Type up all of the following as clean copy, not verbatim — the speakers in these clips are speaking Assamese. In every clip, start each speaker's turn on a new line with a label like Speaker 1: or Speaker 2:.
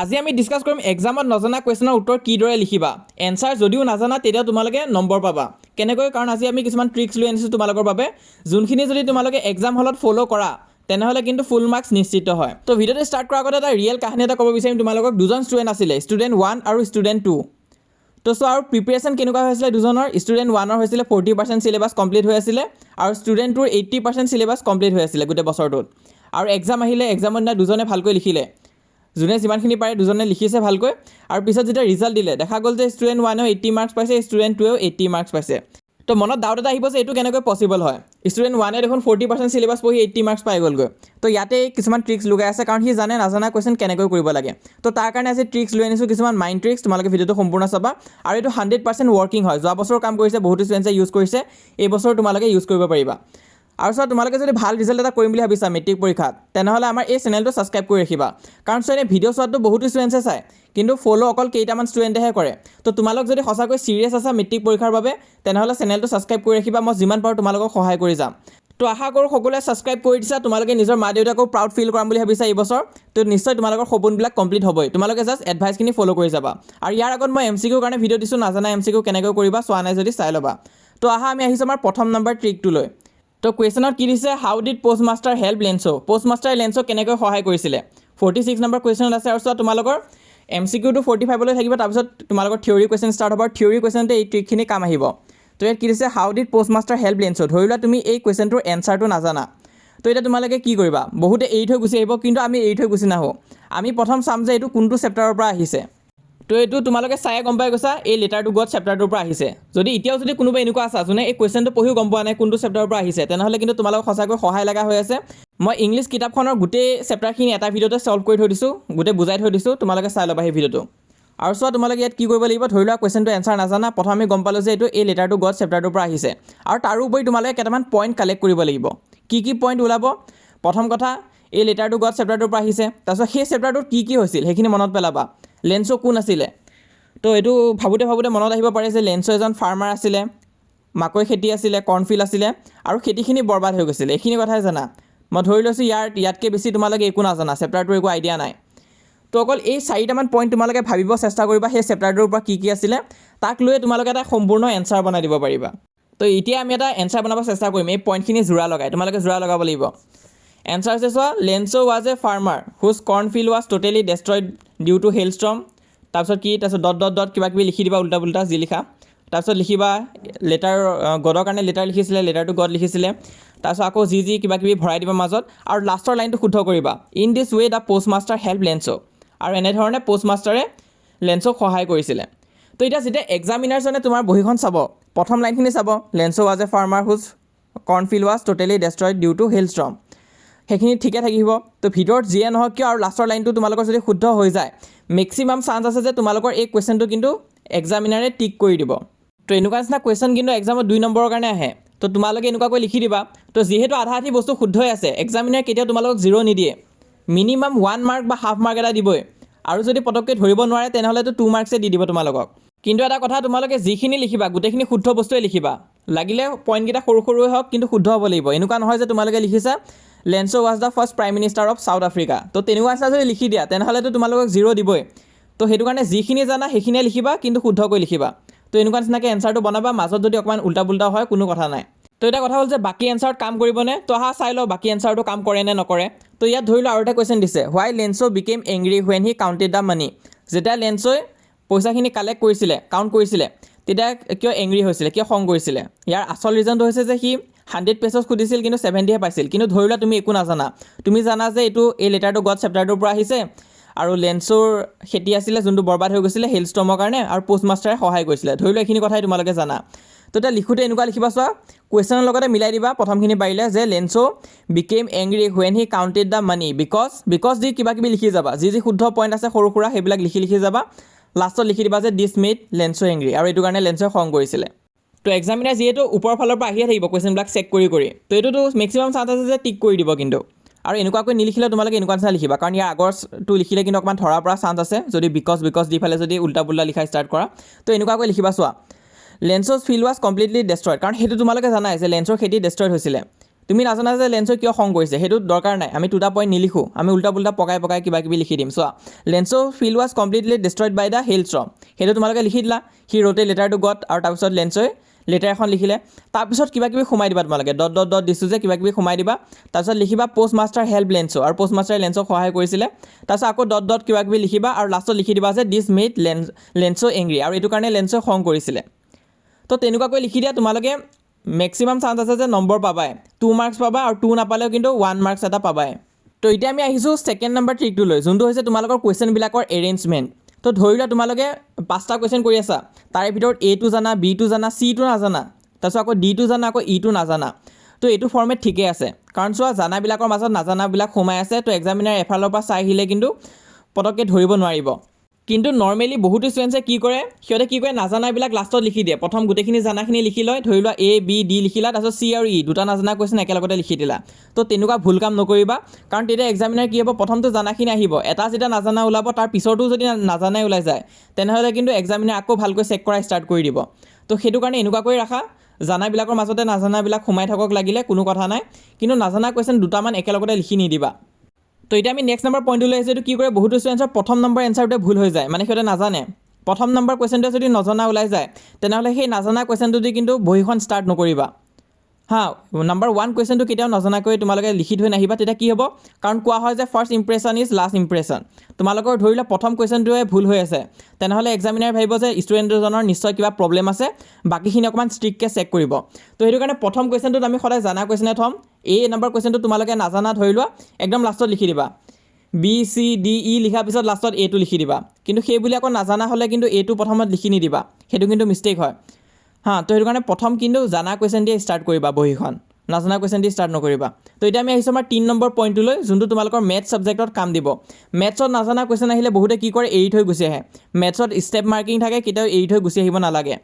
Speaker 1: আজি আমি ডিসকাস কৰিম এক্সামত নজনা কুৱেশ্যনৰ উত্তৰ কিদৰে লিখিবা। এনসাৰ যদিও নাজানা তেতিয়া তোমালোকে নম্বৰ পাবা কেনেকৈ, কাৰণ আজি আমি কিছুমান ট্ৰিক্স লৈ আনিছোঁ তোমালোকৰ বাবে, যোনখিনি যদি তোমালোকে এক্সাম হলত ফ'লো কৰা তেনেহ'লে কিন্তু ফুল মাৰ্কছ নিশ্চিত হয়। তো ভিডিঅ'টো ষ্টাৰ্ট কৰাৰ আগতে এটা ৰিয়েল কাহিনী এটা ক'ব বিচাৰিম তোমালোকক। দুজন ষ্টুডেণ্ট আছিলে, ষ্টুডেণ্ট 1 আৰু ষ্টুডেণ্ট 2। তো চোৱা আৰু প্ৰিপেৰেশ্যন কেনেকুৱা হৈছিলে দুজনৰ। ষ্টুডেণ্ট 1ৰ হৈছিলে 40% চিলেবাছ কমপ্লিট হৈ আছিলে আৰু ষ্টুডেণ্ট 2ৰ 80% চিলেবাছ কমপ্লিট হৈ আছিলে গোটেই বছৰটোত। আৰু এক্সাম আহিলে, এক্সামৰ দিনা দুজনে ভালকৈ লিখিলে, যোনে যিমানখিনি পাৰে দুজনে লিখিছে ভালকৈ। আৰু পিছত যেতিয়া ৰিজাল্ট দিলে দেখা গ'ল যে ষ্টুডেণ্ট 1এও 80 মাৰ্কছ পাইছে, ষ্টুডেণ্ট 2এও 80 মাৰ্কছ পাইছে। তো মনত ডাউট এটা আহিব যে এইটো কেনেকৈ পচিবল হয়। ষ্টুডেণ্ট 1এ দেখোন 40% চিলেবাছ পঢ়ি 80 মাৰ্কছ পাই গ'লগৈ। তো ইয়াতে কিছুমান ট্ৰিক্স লুকাই আছে, কাৰণ সি জানে নাজানা কুৱেশ্যন কেনেকৈ কৰিব লাগে। তো তাৰ কাৰণে আজি ট্ৰিক্স লৈ আনিছোঁ, কিছুমান মাইণ্ড ট্ৰিক্স। তোমালোকে ভিডিঅ'টো সম্পূৰ্ণ চাবা আৰু এইটো 100% ৱৰ্কিং হয়। যোৱা বছৰ কাম কৰিছে, বহুতো ষ্টুডেণ্টে ইউজ কৰিছে, এই বছৰ তোমালোকে ইউজ কৰিব পাৰিবা। আৰু চোৱা, তোমালোকে যদি ভাল ৰিজাল্ট এটা কৰিম বুলি ভাবিছা মেট্ৰিক পৰীক্ষাত, তেনেহ'লে আমাৰ এই চেনেলটো ছাবস্ক্ৰাইব কৰি ৰাখিবা। কাৰণ চোৱা, এনে ভিডিঅ' চোৱাটো বহুতো ষ্টুডেণ্টছে চায়, কিন্তু ফ'ল' অকল কেইটামান ষ্টুডেণ্টেহে কৰে। তো তোমালোক যদি সঁচাকৈ চিৰিয়াছ আছা মেট্ৰিক পৰীক্ষাৰ বাবে, তেনেহ'লে চেনেলটো ছাবস্ক্ৰাইব কৰি ৰাখিবা। মই যিমান পাৰোঁ তোমালোকক সহায় কৰি যাম। তো আশা কৰোঁ সকলোৱে ছাবস্ক্ৰাইব কৰি দিছা, তোমালোকে নিজৰ মা দেউতাকো প্ৰাউড ফিল কৰাম বুলি ভাবিছা এই বছৰ। তো নিশ্চয় তোমালোকৰ সপোনবিলাক কমপ্লিট হ'বই। তোমালোকে জাষ্ট এডভাইচখিনি ফ'ল' কৰি যাবা। আৰু ইয়াৰ আগত মই MCQৰ কাৰণে ভিডিঅ' দিছোঁ, নাজানা MCQ কেনেকৈ কৰিবা, চোৱা নাই যদি চাই ল'বা। তো আমি আহিছোঁ আমাৰ প্ৰথম নম্বৰ ট্ৰিকটোলৈ। তো কুৱেশ্যনত কি দিছে, how did post master help Lencho. পোষ্ট মাষ্টাৰে লেন্সক কেনেকৈ সহায় কৰিছিলে, 46 নম্বৰ কুৱেশ্যনত আছে। আৰু চোৱা, তোমালোকৰ MCQটো 45লৈ থাকিব, তাৰপিছত তোমালোকৰ থিয়ৰী কুৱেশ্যন ষ্টাৰ্ট হ'ব। আৰু থিয়ৰী কুৱেশ্যনতে এই ট্ৰিকখিনি কাম আহিব। তো ইয়াত কি দিছে, how did post master help লেন্সো। ধৰি লোৱা তুমি এই কুৱেশ্যনটোৰ এনচাৰটো নাজানা। তো এতিয়া তোমালোকে কি কৰিবা, বহুতে এৰি থৈ গুচি আহিব, কিন্তু আমি এৰি থৈ গুচি নাহোঁ। আমি প্ৰথম চাম যে এইটো কোনটো চেপ্টাৰৰ পৰা আহিছে। তো এইটো তোমালোকে চায়ে গম পাই গৈছা, এই লেটাৰ টু গড চেপ্টাৰটোৰ পৰা আহিছে। যদি এতিয়াও যদি কোনোবা এনেকুৱা আছা যোনে এই কুৱেশ্যনটো পঢ়িও গম পোৱা নাই কোনটো চেপ্টাৰৰ পৰা আহিছে, তেনেহ'লে কিন্তু তোমালোকক সঁচাকৈ সহায় লগা হৈ আছে। মই ইংলিছ কিতাপখনৰ গোটেই চেপ্টাৰখিনি এটা ভিডিঅ'তে ছল্ভ কৰি থৈ দিছোঁ, গোটেই বুজাই থৈ দিছোঁ, তোমালোকে চাই ল'বা সেই ভিডিঅ'টো। আৰু চোৱা, তোমালোকে ইয়াত কি কৰিব লাগিব, ধৰি লোৱা কুৱেশ্যনটো এনচাৰ নাজানা, প্ৰথম আমি গম পালোঁ যে এইটো এই লেটাৰ টু গড চেপ্টাৰটোৰ পৰা আহিছে। আৰু তাৰোপৰি তোমালোকে কেইটামান পইণ্ট কালেক্ট কৰিব লাগিব। কি পইণ্ট ওলাব, প্ৰথম কথা, এই লেটাৰ টু গড চেপ্টাৰটোৰ পৰা আহিছে। তাৰপিছত সেই চেপ্টাৰটোত কি হৈছিল সেইখিনি মনত পেলাবা। লেন্সো কোন আছিলে, তো এইটো ভাবোঁতে মনত আহিব পাৰে যে লেন্সো এজন ফাৰ্মাৰ আছিলে, মাকৈ খেতি আছিলে, কৰ্ণফিল্ড আছিলে, আৰু খেতিখিনি বৰবাদ হৈ গৈছিলে। এইখিনি কথাই জানা। মই ধৰি লৈছোঁ ইয়াতকৈ বেছি তোমালোকে একো নাজানা, চেপ্টাৰটোৰ একো আইডিয়া নাই। তো অকল এই 4টামান পইণ্ট তোমালোকে ভাবিব চেষ্টা কৰিবা, সেই চেপ্টাৰটোৰ পৰা কি আছিলে, তাক লৈ তোমালোকে এটা সম্পূৰ্ণ এনচাৰ বনাই দিব পাৰিবা। তো এতিয়া আমি এটা এনচাৰ বনাব চেষ্টা কৰিম, এই পইণ্টখিনি জোৰা লগাই। তোমালোকে জোৰা লগাব লাগিব। এনচাৰ হৈছে চোৱা, Lencho was a farmer whose cornfield was totally destroyed due to hailstorm. তাৰপিছত কি, তাৰপিছত ডট কিবা কিবি লিখি দিবা, উল্টা পুল্টা যি লিখা। তাৰপিছত লিখিবা লেটাৰ গডৰ কাৰণে লেটাৰ লিখিছিলে, লেটাৰ টু গড লিখিছিলে। তাৰপিছত আকৌ যি কিবা কিবি ভৰাই দিবা মাজত, আৰু লাষ্টৰ লাইনটো শুদ্ধ কৰিবা, in this way the post master help Lencho. আৰু এনেধৰণে পোষ্ট মাষ্টাৰে লেন্সক সহায় কৰিছিলে। তো এতিয়া যেতিয়া এক্সামিনাৰজনে তোমাৰ বহীখন চাব, প্ৰথম লাইনখিনি চাব, Lencho was a farmer whose cornfield was totally destroyed due to hailstorm. সেইখিনি ঠিকে থাকিব। তো ভিতৰত যিয়ে নহওক কিয় আৰু লাষ্টৰ লাইনটো তোমালোকৰ যদি শুদ্ধ হৈ যায়, মেক্সিমাম চান্স আছে যে তোমালোকৰ এই কুৱেশ্যনটো কিন্তু এক্সামিনাৰে টিক কৰি দিব। তো এনেকুৱা নিচিনা কুৱেশ্যন কিন্তু এক্সামত 2 নম্বৰৰ কাৰণে আহে। তো তোমালোকে এনেকুৱাকৈ লিখি দিবা। তো যিহেতু আধা আধি বস্তু শুদ্ধই আছে, এক্সামিনাৰে কেতিয়াও তোমালোকক 0 নিদিয়ে, মিনিমাম 1 মাৰ্ক বা হাফ মাৰ্ক এটা দিবই। আৰু যদি পটককৈ ধৰিব নোৱাৰে তেনেহ'লেতো 2 মাৰ্কছে দি দিব তোমালোকক। কিন্তু এটা কথা, তোমালোকে যিখিনি লিখিবা গোটেইখিনি শুদ্ধ বস্তুৱে লিখিবা। লাগিলে পইণ্টকেইটা সৰুৱে হওক, কিন্তু শুদ্ধ হ'ব লাগিব। এনেকুৱা নহয় যে তোমালোকে লিখিছা Lencho was the first prime minister of South Africa. তো তেনেকুৱা নিচিনা যদি লিখি দিয়া তেনেহ'লেতো তোমালোকক 0 দিবই। তো সেইটো কাৰণে যিখিনি জানা সেইখিনিয়ে লিখিবা, কিন্তু শুদ্ধকৈ লিখিবা। তো এনেকুৱা নিচিনাকৈ এনচাৰটো বনাবা, মাজত যদি অকণমান উল্টা পুল্টা হয় কোনো কথা নাই। তো এটা কথা হ'ল যে বাকী এনচাৰত কাম কৰিবনে, তো চাই লওঁ বাকী এনচাৰটো কাম কৰে নে নকৰে। তো ইয়াত ধৰি লওঁ আৰু এটা কুৱেশ্যন দিছে, why Lencho became angry when he counted the money. যেতিয়া লেন্সোই পইচাখিনি কাউণ্ট কৰিছিলে, তেতিয়া কিয় এংগ্ৰি হৈছিলে, কিয় খং কৰিছিলে। ইয়াৰ আচল ৰিজনটো হৈছে যে সি 100 পেজছ সুধিছিল, কিন্তু 70হে পাইছিল। কিন্তু ধৰি লোৱা তুমি একো নাজানা, তুমি জানা যে এইটো এই লেটাৰ টু গড চেপ্টাৰটোৰ পৰা আহিছে, আৰু লেন্সোৰ খেতি আছিলে যোনটো বৰবাদ হৈ গৈছিলে হেইলষ্টৰ্মৰ কাৰণে, আৰু পোষ্ট মাষ্টাৰে সহায় কৰিছিলে। ধৰি লোৱা এইখিনি কথাই তোমালোকে জানা। তো এতিয়া লিখোঁতে এনেকুৱা লিখিবা, চোৱা কুৱেশ্যনৰ লগতে মিলাই দিবা প্ৰথমখিনি পাৰিলে, যে Lencho became angry when he counted the money because দি কিবা কিবি লিখি যাবা, যি শুদ্ধ পইণ্ট আছে সৰু সুৰা সেইবিলাক লিখি যাবা। লাষ্টত লিখি দিবা যে দিছ মেড লেন্সো এংগ্ৰি, আৰু এইটো কাৰণে লেন্সোই খং কৰিছিলে। তো এক্সামিনাৰ যিহেতু ওপৰৰ ফালৰ পৰা আহিয়ে থাকিব কুৱেশ্যনবিলাক চেক কৰি, তো এইটোতো মেক্সিমাম চান্স আছে যে টিক কৰি দিব কিন্তু। আৰু এনেকুৱাকৈ নিলিখিলে তোমালোকে এনেকুৱা নিচিনা লিখিবা, কাৰণ ইয়াৰ আগৰটো লিখিলে কিন্তু অকণমান ধৰাৰ পৰা চান্স আছে, যদি বিকজ দি ফালে যদি উল্টা পুল্টা লিখা ষ্টাৰ্ট কৰা। তো এনেকুৱাকৈ লিখিবা, চোৱা লেন্সোজ ফিল্ড ৱাজ কমপ্লিটলি ডেষ্ট্ৰইড, কাৰণ সেইটো তোমালোকে জানাই যে লেন্সৰ খেতি ডেষ্ট্ৰইড হৈছিলে। তো তুমি নাজানা যে লেন্সৰ কিয় খং কৰিছে, সেইটো দৰকাৰ নাই, আমি 2টা পইণ্ট নিলিখোঁ, আমি উল্টা পুল্টা পকাই কিবা কিবি লিখি দিম। চোৱা, লেন্সৰ field was completely destroyed by the hailstorm, সেইটো তোমালোকে লিখি দিলা, he wrote a letter to God, আৰু তাৰপিছত লেন্সই লেটাৰ এখন লিখিলে, তাৰপিছত কিবা কিবি সোমাই দিবা তোমালোকে, ডট ডট ডট দিছোঁ যে কিবা কিবি সোমাই দিবা, তাৰপিছত লিখিবা পষ্ট মাষ্টাৰ হেল্প লেন্সো, আৰু পষ্ট মাষ্টাৰে লেন্সক সহায় কৰিছিলে, তাৰপিছত আকৌ ডট ডট কিবা কিবি লিখিবা, আৰু লাষ্টত লিখি দিবা যে দিছ মেড লেন্সো এংগ্ৰি, আৰু এইটো কাৰণে লেন্সই খং কৰিছিলে। তো তেনেকুৱাকৈ লিখি দিয়া, তোমালোকে মেক্সিমাম চান্স আছে যে নম্বৰ পাবাই, 2 মাৰ্কছ পাবা, আৰু 2 নাপালেও কিন্তু 1 মাৰ্কছ এটা পাবাই। তো এতিয়া আমি আহিছোঁ ছেকেণ্ড নম্বৰ ট্ৰিকটোলৈ, যোনটো হৈছে তোমালোকৰ কুৱেশ্যনবিলাকৰ এৰেঞ্জমেণ্ট। তো ধৰি লোৱা তোমালোকে 5টা কুৱেশ্যন কৰি আছা, তাৰে ভিতৰত এটো জানা, বিটো জানা, চিটো নাজানা, তাৰপিছত আকৌ ডিটো জানা, আকৌ ইটো নাজানা। তো এইটো ফৰ্মেট ঠিকে আছে, কাৰণ চোৱা জানাবিলাকৰ মাজত নাজানাবিলাক সোমাই আছে, তো এক্সামিনাৰ এফালৰ পৰা চাই আহিলে কিন্তু পটককৈ ধৰিব নোৱাৰিব। কিন্তু নৰ্মেলি বহুতো ষ্টুডেণ্টছে কি কৰে, সিহঁতে কি কৰে, নাজানাবিলাক লাষ্টত লিখি দিয়ে, প্ৰথম গোটেইখিনি জানাখিনি লিখি লয়, ধৰি লোৱা A, B, D লিখিলা, তাৰপিছত C আৰু E দুটা নাজানা কুৱেশ্যন একেলগতে লিখি দিলা। তো তেনেকুৱা ভুল কাম নকৰিবা, কাৰণ তেতিয়া এক্সামিনাৰ কি হ'ব, প্ৰথমটো জানাখিনি আহিব, এটা যেতিয়া নাজানা ওলাব, তাৰ পিছতো যদি নাজানাই ওলাই যায়, তেনেহ'লে কিন্তু এক্সামিনাৰ আকৌ ভালকৈ চেক কৰা ষ্টাৰ্ট কৰি দিব। তো সেইটো কাৰণে এনেকুৱা কৰি ৰাখা, জানাবিলাকৰ মাজতে নাজানাবিলাক সোমাই থাকক লাগিলে কোনো কথা নাই, কিন্তু নাজানা কুৱেশ্যন দুটামান একেলগতে লিখি নিদিবা। তো এতিয়া আমি নেক্সট নম্বৰ পইণ্টটো লৈ আহিছোঁ, এইটো কি কৰে, বহুতো ষ্টুডেণ্টছৰ প্ৰথম নম্বৰ এনচাৰটোৱে ভুল হৈ যায়, মানে সিহঁতে নাজানে, প্ৰথম নম্বৰ কুৱেশ্যনটোৱে যদি নজনা ওলাই যায়, তেনেহ'লে সেই নাজানা কুৱেশ্যনটো দি কিন্তু বহীখন ষ্টাৰ্ট নকৰিবা। নম্বৰ 1 কুৱেশ্যনটো কেতিয়াও নজনাকৈ তোমালোকে লিখি থৈ নাহিবা, তেতিয়া কি হ'ব, কাৰণ কোৱা হয় যে first impression is last impression. তোমালোকৰ ধৰি লোৱা প্ৰথম কুৱেশ্যনটোৱে ভুল হৈ আছে, তেনেহ'লে এক্সামিনাৰ ভাবিব যে ষ্টুডেণ্টজনৰ নিশ্চয় কিবা প্ৰব্লেম আছে, বাকীখিনি অকণমান ষ্ট্ৰিক্টকৈ চেক কৰিব। তো সেইটো কাৰণে প্ৰথম কুৱেশ্যনটোত আমি সদায় জানা কুৱেশ্যনে থ'ম, এই নম্বৰ কুৱেশ্যনটো তোমালোকে নাজানা ধৰি লোৱা, একদম লাষ্টত লিখি দিবা, B, C, D, E লিখাৰ পিছত লাষ্টত এটো লিখি দিবা, কিন্তু সেই বুলি আকৌ নাজানা হ'লে কিন্তু এইটো প্ৰথমত লিখি নিদিবা, সেইটো কিন্তু মিষ্টেক হয়। তো সেইটো কাৰণে প্ৰথম কিন্তু জানা কুৱেশ্যন দিয়ে ষ্টাৰ্ট কৰিবা বহীখন, নাজানা কুৱেশ্যন দি ষ্টাৰ্ট নকৰিবা। তো এতিয়া আমি আহিছোঁ আমাৰ 3 নম্বৰ পইণ্টটোলৈ, যোনটো তোমালোকৰ মেথছ ছাবজেক্টত কাম দিব। মেথছত নাজানা কুৱেশ্যন আহিলে বহুতে কি কৰে, এৰি থৈ গুচি আহে। মেথছত ষ্টেপ মাৰ্কিং থাকে, কেতিয়াও এৰি থৈ গুচি আহিব নালাগে।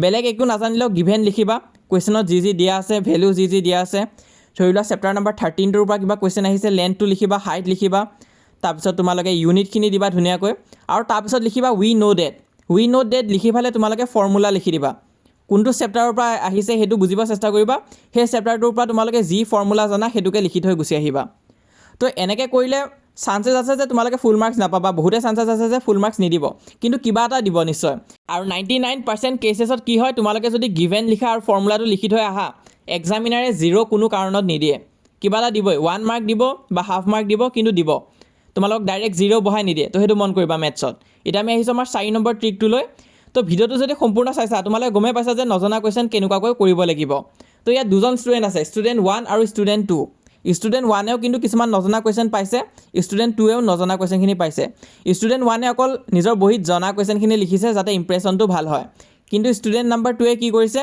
Speaker 1: বেলেগ একো নাজানিলেও গিভেন লিখিবা, কুৱেশ্যনত যি যি দিয়া আছে, ভেলু যি যি দিয়া আছে, ধৰি লোৱা চেপ্টাৰ নম্বৰ 13টোৰ পৰা কিবা কুৱেশ্যন আহিছে, লেন্থটো লিখিবা, হাইট লিখিবা, তাৰপিছত তোমালোকে ইউনিটখিনি দিবা ধুনীয়াকৈ, আৰু তাৰপিছত লিখিবা উই ন' ডেট লিখি পেলাই তোমালোকে ফৰ্মুলা লিখি দিবা, কোনটো চেপ্টাৰৰ পৰা আহিছে সেইটো বুজিব চেষ্টা কৰিবা, সেই চেপ্টাৰটোৰ পৰা তোমালোকে যি ফৰ্মুলা জানা সেইটোকে লিখি থৈ গুচি আহিবা। তো এনেকৈ কৰিলে চান্সেছ আছে যে তোমালোকে ফুল মাৰ্কছ নাপাবা, বহুতে চান্সেছ আছে যে ফুল মাৰ্কছ নিদিব, কিন্তু কিবা এটা দিব নিশ্চয়। আৰু 99% কেচেছত কি হয়, তোমালোকে যদি গিভেন লিখা আৰু ফৰ্মুলাটো লিখি থৈ আহা, এক্সামিনাৰে 0 কোনো কাৰণত নিদিয়ে, কিবা এটা দিবই, 1 মাৰ্ক দিব বা হাফ মাৰ্ক দিব, কিন্তু দিব, তোমালোকক ডাইৰেক্ট 0 বহাই নিদিয়ে। তো সেইটো মন কৰিবা মেথছত। এতিয়া আমি আহিছোঁ আমাৰ 4 নম্বৰ ট্ৰিকটোলৈ। তো ভিডিঅ'টো যদি সম্পূৰ্ণ চাইছা, তোমালোকে গমেই পাইছা যে নজনা কুৱেশ্যন কেনেকুৱাকৈ কৰিব লাগিব। তো ইয়াত দুজন ষ্টুডেণ্ট আছে, ষ্টুডেণ্ট 1 আৰু ষ্টুডেণ্ট 2। ষ্টুডেণ্ট 1এও কিন্তু কিছুমান নজনা কুৱেশ্যন পাইছে, ষ্টুডেণ্ট 2এও নজনা কুৱেশ্যনখিনি পাইছে। ষ্টুডেণ্ট 1এ অকল নিজৰ বহীত জনা কুৱেশ্যনখিনি লিখিছে যাতে ইম্প্ৰেশ্যনটো ভাল হয়, কিন্তু ষ্টুডেণ্ট নম্বৰ 2এ কি কৰিছে,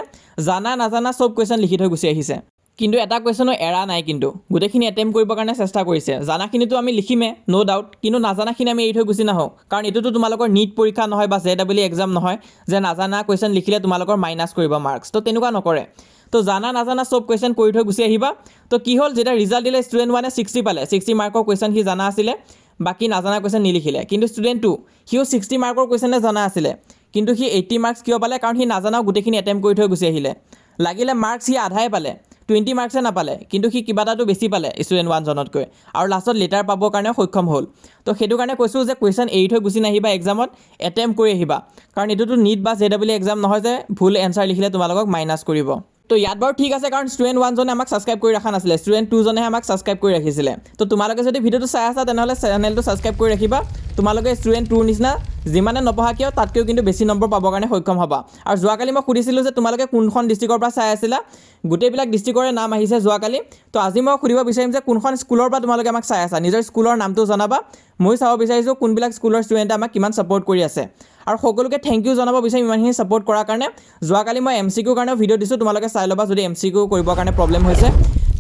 Speaker 1: জানা নাজানা চব কুৱেশ্যন লিখি থৈ গুচি আহিছে, কিন্তু এটা কুৱেশ্যনো এৰা নাই, কিন্তু গোটেইখিনি এটেম্প কৰিবৰ কাৰণে চেষ্টা কৰিছে। জানাখিনিতো আমি লিখিমেই ন' ডাউট, কিন্তু নাজানাখিনি আমি এৰি থৈ গুচি নাহোঁ, কাৰণ এইটোতো তোমালোকৰ নীট পৰীক্ষা নহয় বা JEE এক্সাম নহয় যে নাজানা কুৱেশ্যন লিখিলে তোমালোকৰ মাইনাছ কৰিব মাৰ্কছ। তো তেনেকুৱা নকৰে, তো জানা নাজানা চব কুৱেশ্যন কৰি থৈ গুচি আহিবা। তো কি হ'ল, যেতিয়া ৰিজাল্ট দিলে ষ্টুডেণ্ট 1এ 60 পালে, 60 মাৰ্কৰ কুৱেশ্যন সি জানা আছিলে, বাকী নাজানা কুৱেশ্যন নিলিখিলে। কিন্তু ষ্টুডেণ্ট 2 সিও 60 মাৰ্কৰ কুৱেশ্যনে জনা আছিলে, কিন্তু সি 80 মাৰ্কছ কিয় পালে, কাৰণ সি নাজানাও গোটেইখিনি এটেম্প কৰি থৈ গুচি আহিলে। লাগিলে মাৰ্কছ সি আধাই পালে, 20 মাৰ্কছে নাপালে, কিন্তু সি কিবা এটাতো বেছি পালে ষ্টুডেণ্ট 1 জনতকৈ, আৰু লাষ্টত লেটাৰ পাবৰ কাৰণে সক্ষম হ'ল। তো সেইটো কাৰণে কৈছোঁ যে কুৱেশ্যন এৰি থৈ গুচি নাহিবা, এক্সামত এটেম্প কৰি আহিবা, কাৰণ এইটোতো নীট বা JEE এক্সাম নহয় যে ভুল এনচাৰ লিখিলে তোমালোকক মাইনাছ কৰিব। তো ইয়াত বাৰু ঠিক আছে, কাৰণ ষ্টুডেণ্ট 1জনে আমাক ছাবস্ক্ৰাইব কৰি ৰখা নাছিলে, ষ্টুডেণ্ট 2জনেহে আমাক ছাবস্ক্ৰাইব কৰি ৰাখিছিলে। তো তোমালোকে যদি ভিডিঅ'টো চাই আছা, তেনেহ'লে চেনেলটো ছাবস্ক্ৰাইব কৰি ৰাখিবা। তোমালোকে ষ্টুডেণ্ট 2ৰ নিচিনা যিমানে নপঢ়া কিয় তাতকৈও কিন্তু বেছি নম্বৰ পাবৰ কাৰণে সক্ষম হ'বা। আৰু যোৱাকালি মই সুধিছিলোঁ যে তোমালোকে কোনখন ডিষ্ট্ৰিক্টৰ পৰা চাই আছিলা, গোটেইবিলাক ডিষ্ট্ৰিক্টৰে নাম আহিছে যোৱাকালি। তো আজি মই সুধিব বিচাৰিম যে কোনখন স্কুলৰ পৰা তোমালোকে আমাক চাই আছা, নিজৰ স্কুলৰ নামটো জনাবা। মই চাব বিচাৰিছোঁ কোনবিলাক স্কুলৰ ষ্টুডেণ্টে আমাক কিমান ছাপোৰ্ট কৰি আছে, আৰু সকলোকে থেংক ইউ জনাব বিচাৰিম ইমানখিনি ছাপোৰ্ট কৰাৰ কাৰণে। যোৱাকালি মই MCQ কাৰণেও ভিডিঅ' দিছোঁ, তোমালোকে চাই ল'বা যদি MCQ কৰিবৰ কাৰণে প্ৰব্লেম হৈছে।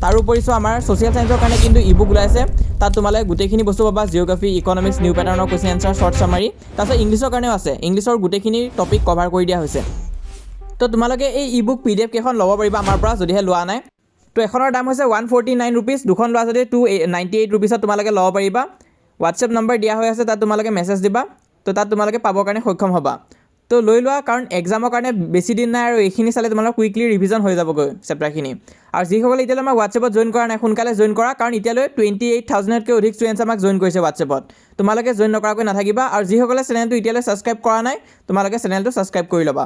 Speaker 1: তাৰোপৰি আমাৰ ছ'চিয়েল ছায়েন্সৰ কাৰণে কিন্তু ই-বুক ওলাইছে, তাত তোমালোকে গোটেইখিনি বস্তু পাবা, জিঅ'গ্ৰাফী, ইকনমিক্স, নিউ পেটাৰ্ণৰ কুৱেশ্যন এনচাৰ, শ্বৰ্ট চামাৰী, তাৰপিছত ইংলিছৰ কাৰণেও আছে, ইংলিছৰ গোটেইখিনি টপিক কভাৰ কৰি দিয়া হৈছে। তো তোমালোকে এই ই-বুক PDF কেইখন ল'ব পাৰিবা আমাৰ পৰা, যদিহে লোৱা নাই। তো এখনৰ দাম হৈছে 149 ৰুপিজ, দুখন লোৱা যদি 298 ৰুপিজত তোমালোকে ল'ব পাৰিবা। হোৱাটছএপ নম্বৰ দিয়া হৈ আছে, তাত তোমালোকে মেছেজ দিবা, তো তাত তোমালোকে পাবৰ কাৰণে সক্ষম হ'বা। তো লৈ লোৱা, কাৰণ এক্সামৰ কাৰণে বেছি দিন নাই আৰু এইখিনি চালে তোমালোকৰ কুইকলি ৰিভিজন হৈ যাবগৈ চেপ্টাৰখিনি। আৰু যিসকলে এতিয়ালৈ আমাক হোৱাটছএপত জইন কৰা নাই সোনকালে জইন কৰা, কাৰণ এতিয়ালৈ 28,000তকৈ অধিক ষ্টুডেণ্টছ আমাক জইন কৰিছে হোৱাটছএপত। তোমালোকে জইন নকৰাকৈ নাথাকিবা, আৰু যিসকলে চেনেলটো এতিয়ালৈ ছাবস্ক্ৰাইব কৰা নাই তোমালোকে চেনেলটো ছাবস্ক্ৰাইব কৰি ল'বা।